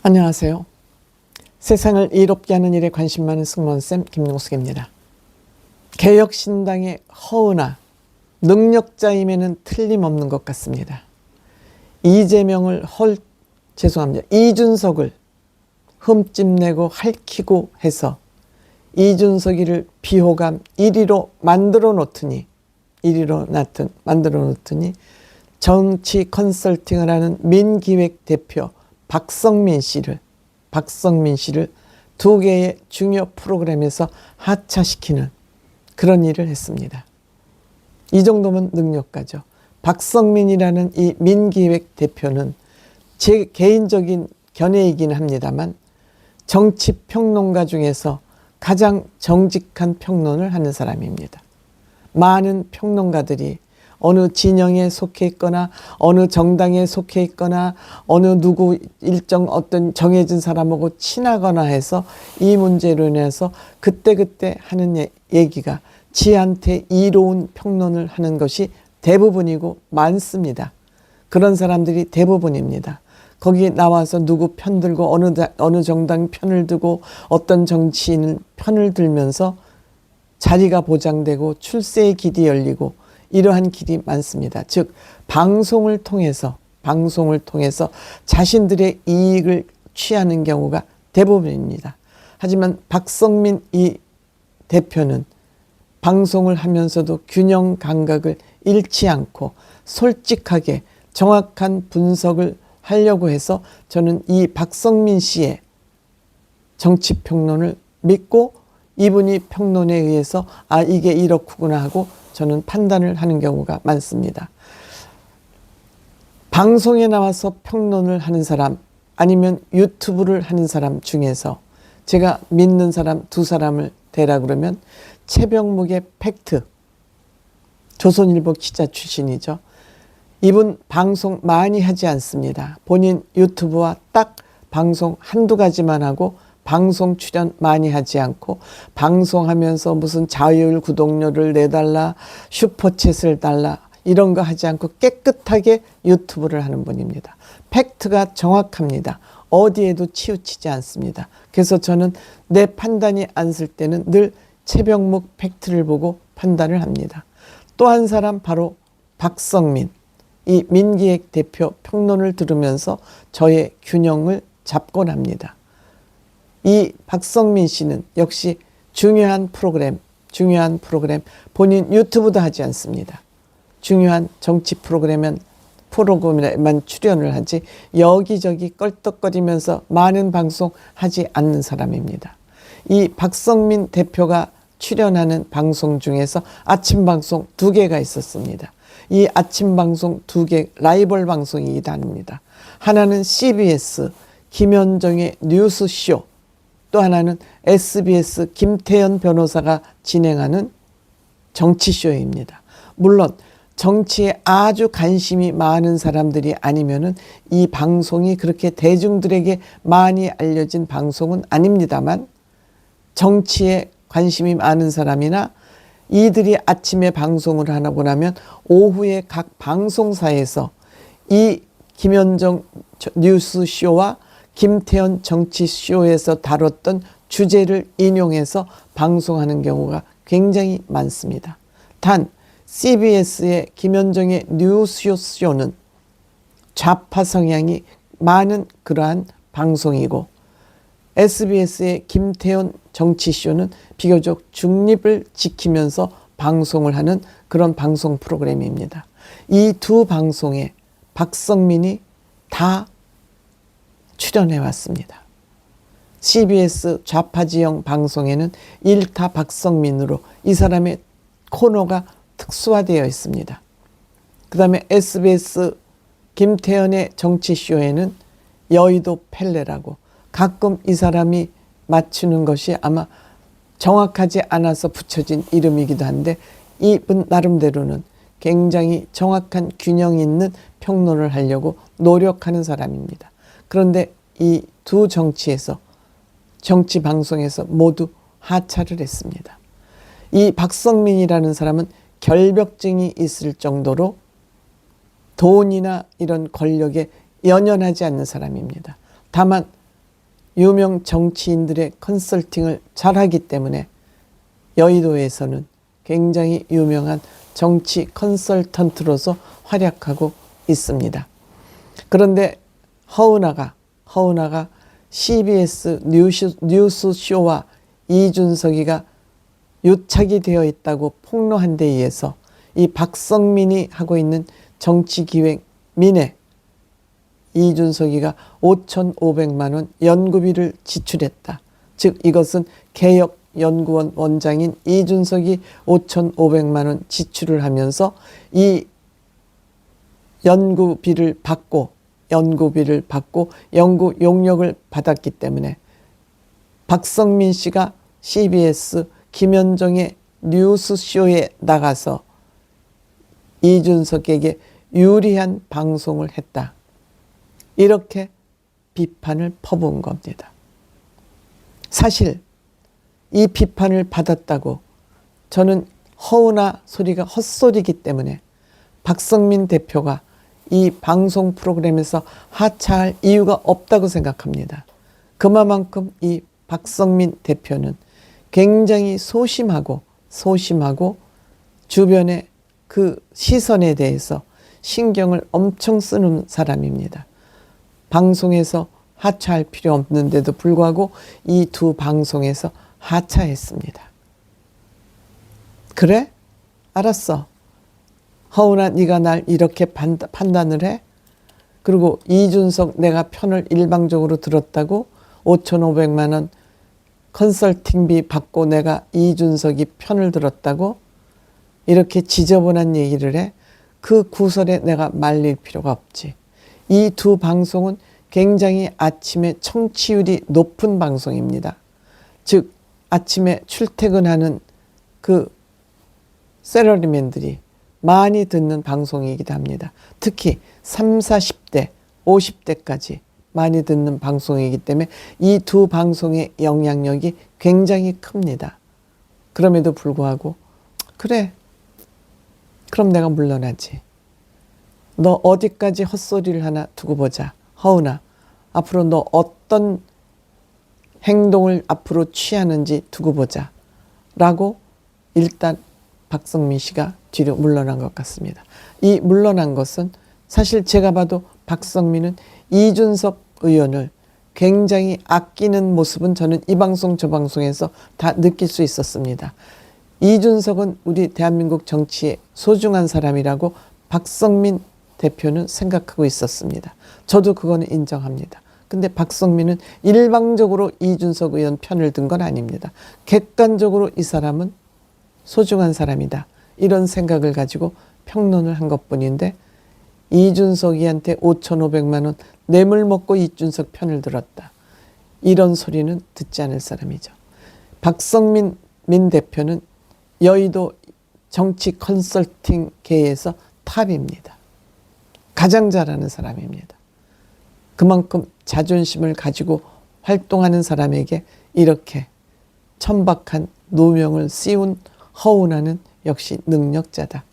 안녕하세요. 세상을 이롭게 하는 일에 관심 많은 승무원쌤 김용숙입니다. 개혁신당의 허은하, 능력자임에는 틀림없는 것 같습니다. 이준석을 흠집내고 핥히고 해서 이준석이를 비호감 1위로 만들어 놓더니 정치 컨설팅을 하는 민기획 대표 박성민 씨를 두 개의 중요 프로그램에서 하차시키는 그런 일을 했습니다. 이 정도면 능력가죠. 박성민이라는 이 민기획 대표는 제 개인적인 견해이긴 합니다만 정치평론가 중에서 가장 정직한 평론을 하는 사람입니다. 많은 평론가들이 어느 진영에 속해 있거나 어느 정당에 속해 있거나 어느 누구 일정 어떤 정해진 사람하고 친하거나 해서 이 문제로 인해서 그때그때 하는 얘기가 지한테 이로운 평론을 하는 것이 대부분이고 많습니다. 그런 사람들이 대부분입니다. 거기 나와서 누구 편 들고 어느 정당 편을 두고 어떤 정치인 편을 들면서 자리가 보장되고 출세의 길이 열리고 이러한 길이 많습니다. 즉 방송을 통해서 자신들의 이익을 취하는 경우가 대부분입니다. 하지만 박성민 이 대표는 방송을 하면서도 균형 감각을 잃지 않고 솔직하게 정확한 분석을 하려고 해서 저는 이 박성민 씨의 정치평론을 믿고 이분이 평론에 의해서 이게 이렇구나 하고 저는 판단을 하는 경우가 많습니다. 방송에 나와서 평론을 하는 사람 아니면 유튜브를 하는 사람 중에서 제가 믿는 사람 두 사람을 대라 그러면 최병묵의 팩트, 조선일보 기자 출신이죠. 이분 방송 많이 하지 않습니다. 본인 유튜브와 딱 방송 한두 가지만 하고 방송 출연 많이 하지 않고 방송하면서 무슨 자율 구독료를 내달라 슈퍼챗을 달라 이런 거 하지 않고 깨끗하게 유튜브를 하는 분입니다. 팩트가 정확합니다. 어디에도 치우치지 않습니다. 그래서 저는 내 판단이 안 쓸 때는 늘 최병묵 팩트를 보고 판단을 합니다. 또 한 사람 바로 박성민, 이 민기획 대표 평론을 들으면서 저의 균형을 잡곤 합니다. 이 박성민 씨는 역시 중요한 프로그램 본인 유튜브도 하지 않습니다. 중요한 정치 프로그램에만 출연을 하지 여기저기 껄떡거리면서 많은 방송 하지 않는 사람입니다. 이 박성민 대표가 출연하는 방송 중에서 아침 방송 2개가 있었습니다. 이 아침 방송 2개 라이벌 방송이 다릅니다. 하나는 CBS 김현정의 뉴스쇼, 또 하나는 SBS 김태현 변호사가 진행하는 정치쇼입니다. 물론 정치에 아주 관심이 많은 사람들이 아니면은 이 방송이 그렇게 대중들에게 많이 알려진 방송은 아닙니다만 정치에 관심이 많은 사람이나 이들이 아침에 방송을 하고 나면 오후에 각 방송사에서 이 김현정 뉴스쇼와 김태현 정치쇼에서 다뤘던 주제를 인용해서 방송하는 경우가 굉장히 많습니다. 단 CBS의 김현정의 뉴스쇼는 좌파 성향이 많은 그러한 방송이고 SBS의 김태현 정치쇼는 비교적 중립을 지키면서 방송을 하는 그런 방송 프로그램입니다. 이 두 방송에 박성민이 다 출연해 왔습니다. CBS 좌파지형 방송에는 일타 박성민으로 이 사람의 코너가 특수화되어 있습니다. 그 다음에 SBS 김태현의 정치쇼에는 여의도 펠레라고 가끔 이 사람이 맞추는 것이 아마 정확하지 않아서 붙여진 이름이기도 한데 이분 나름대로는 굉장히 정확한 균형 있는 평론을 하려고 노력하는 사람입니다. 그런데 이 두 정치 방송에서 모두 하차를 했습니다. 이 박성민이라는 사람은 결벽증이 있을 정도로 돈이나 이런 권력에 연연하지 않는 사람입니다. 다만 유명 정치인들의 컨설팅을 잘하기 때문에 여의도에서는 굉장히 유명한 정치 컨설턴트로서 활약하고 있습니다. 그런데 허은하가 CBS 뉴스쇼와 이준석이가 유착이 되어 있다고 폭로한 데 의해서 이 박성민이 하고 있는 정치기획 민에 이준석이가 5,500만 원 연구비를 지출했다. 즉 이것은 개혁연구원 원장인 이준석이 5,500만 원 지출을 하면서 이 연구비를 받고 연구 용역을 받았기 때문에 박성민 씨가 CBS 김현정의 뉴스쇼에 나가서 이준석에게 유리한 방송을 했다. 이렇게 비판을 퍼부은 겁니다. 사실 이 비판을 받았다고 저는 허은하 소리가 헛소리이기 때문에 박성민 대표가 이 방송 프로그램에서 하차할 이유가 없다고 생각합니다. 그만큼 이 박성민 대표는 굉장히 소심하고 주변의 그 시선에 대해서 신경을 엄청 쓰는 사람입니다. 방송에서 하차할 필요 없는데도 불구하고 이 두 방송에서 하차했습니다. 그래? 알았어. 허은하 네가 날 이렇게 판단을 해? 그리고 이준석 내가 편을 일방적으로 들었다고 5,500만 원 컨설팅비 받고 내가 이준석이 편을 들었다고 이렇게 지저분한 얘기를 해? 그 구설에 내가 말릴 필요가 없지. 이 두 방송은 굉장히 아침에 청취율이 높은 방송입니다. 즉 아침에 출퇴근하는 그 셀러리맨들이 많이 듣는 방송이기도 합니다. 특히 30, 40대, 50대까지 많이 듣는 방송이기 때문에 이 두 방송의 영향력이 굉장히 큽니다. 그럼에도 불구하고 그래, 그럼 내가 물러나지. 너 어디까지 헛소리를 하나 두고 보자. 허은하, 앞으로 너 어떤 행동을 앞으로 취하는지 두고 보자. 라고 일단 박성민 씨가 뒤로 물러난 것 같습니다. 이 물러난 것은 사실 제가 봐도 박성민은 이준석 의원을 굉장히 아끼는 모습은 저는 이 방송 저 방송에서 다 느낄 수 있었습니다. 이준석은 우리 대한민국 정치의 소중한 사람이라고 박성민 대표는 생각하고 있었습니다. 저도 그거는 인정합니다. 근데 박성민은 일방적으로 이준석 의원 편을 든 건 아닙니다. 객관적으로 이 사람은 소중한 사람이다. 이런 생각을 가지고 평론을 한 것뿐인데 이준석이한테 5,500만 원 뇌물 먹고 이준석 편을 들었다. 이런 소리는 듣지 않을 사람이죠. 박성민 민 대표는 여의도 정치 컨설팅계에서 탑입니다. 가장 잘하는 사람입니다. 그만큼 자존심을 가지고 활동하는 사람에게 이렇게 천박한 누명을 씌운 허은하는 역시 능력자다.